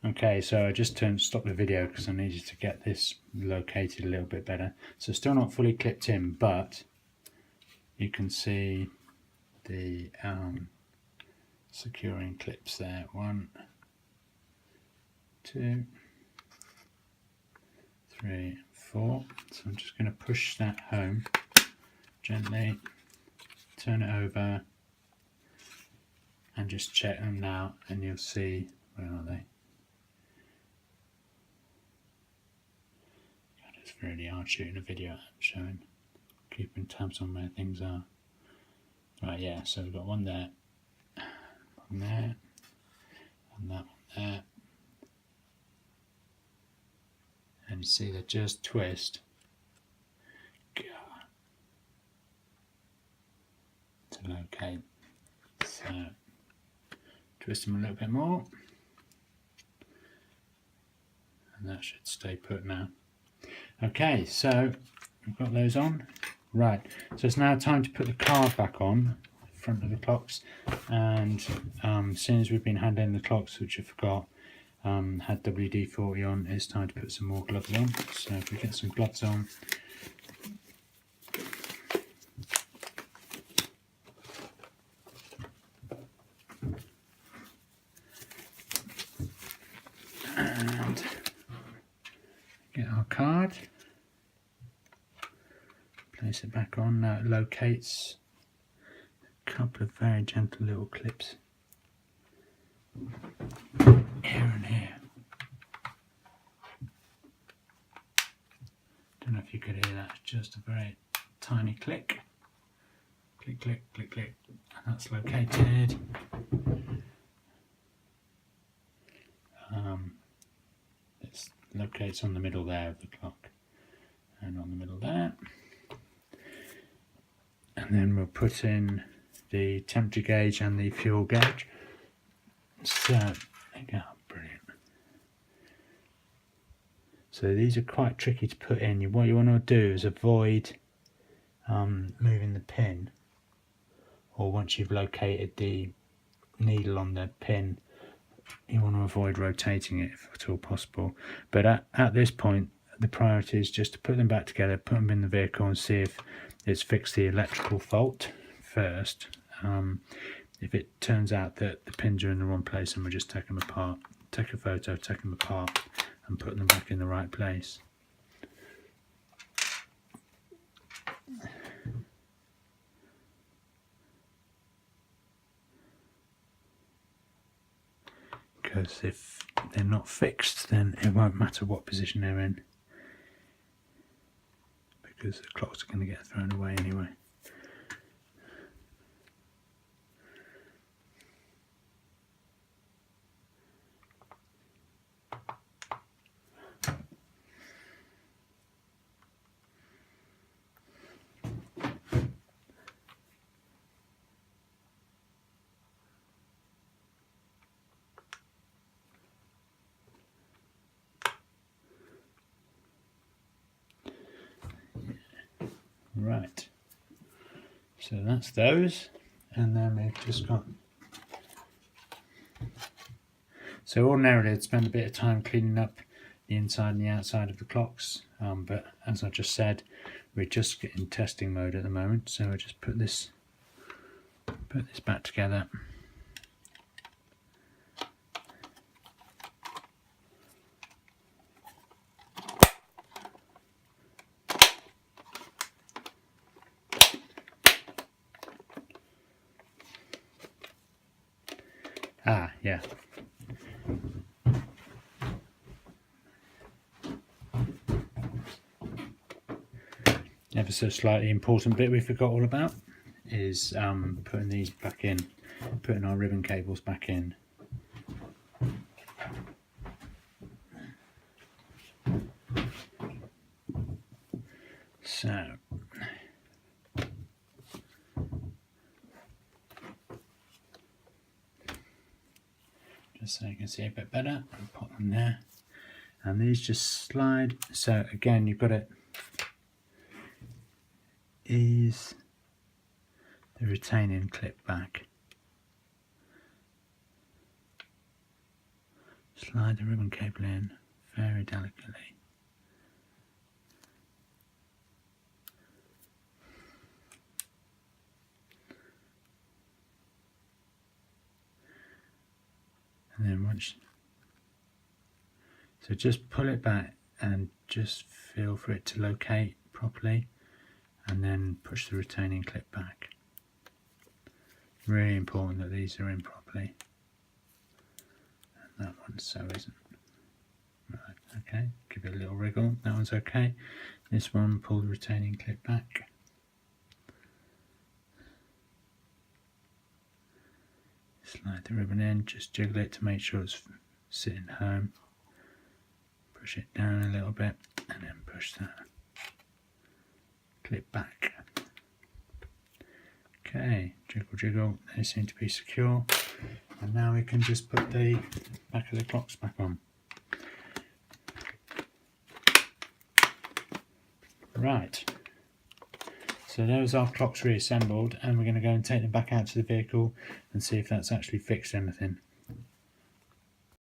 Okay, so I just stopped the video because I needed to get this located a little bit better. So still not fully clipped in, but you can see the securing clips there. 1, 2, 3, 4. So I'm just going to push that home gently, turn it over, and just check them now, and you'll see, where are they? God, it's really hard shooting a video showing, keeping tabs on where things are. Right, yeah, so we've got one there, and that one there, and you see they just twist. God. To locate. So twist them a little bit more, and that should stay put now. Okay, so we've got those on. Right, so it's now time to put the card back on the front of the clocks, and as soon as we've been handling the clocks, which I forgot, had WD-40 on, it's time to put some more gloves on. So if we get some gloves on, and get our card, place it back on. Now it locates a couple of very gentle little clips here and here. Don't know if you could hear that, it's just a very tiny click. Click, click, click, click, and that's located. It locates on the middle there of the clock, and on the middle there. And then we'll put in the temperature gauge and the fuel gauge. So, there you go, brilliant. So these are quite tricky to put in. What you want to do is avoid moving the pin, or once you've located the needle on the pin, you want to avoid rotating it if at all possible. But at this point, the priority is just to put them back together, put them in the vehicle, and see if it's fixed the electrical fault first. If it turns out that the pins are in the wrong place, then we'll just take them apart, take a photo, take them apart, and put them back in the right place. Because if they're not fixed, then it won't matter what position they're in, because the clocks are going to get thrown away anyway. Right, so that's those, and then we've just got, so ordinarily I'd spend a bit of time cleaning up the inside and the outside of the clocks, but as I just said, we're just in testing mode at the moment, so I just put this back together. Ah, yeah. Ever so slightly important bit we forgot all about is putting these back in, putting our ribbon cables back in. So, just so you can see a bit better, I'll put them there, and these just slide. So again, you've got to ease the retaining clip back, Slide the ribbon cable in very delicately. And then so just pull it back and just feel for it to locate properly, and then push the retaining clip back. Really important that these are in properly. And that one so isn't. Right, okay, give it a little wriggle, that one's okay. This one, pull the retaining clip back. Slide the ribbon in, just jiggle it to make sure it's sitting home. Push it down a little bit and then push that clip back. Okay, jiggle jiggle, they seem to be secure. And now we can just put the back of the clocks back on. Right, so those are clocks reassembled, and we're going to go and take them back out to the vehicle and see if that's actually fixed anything.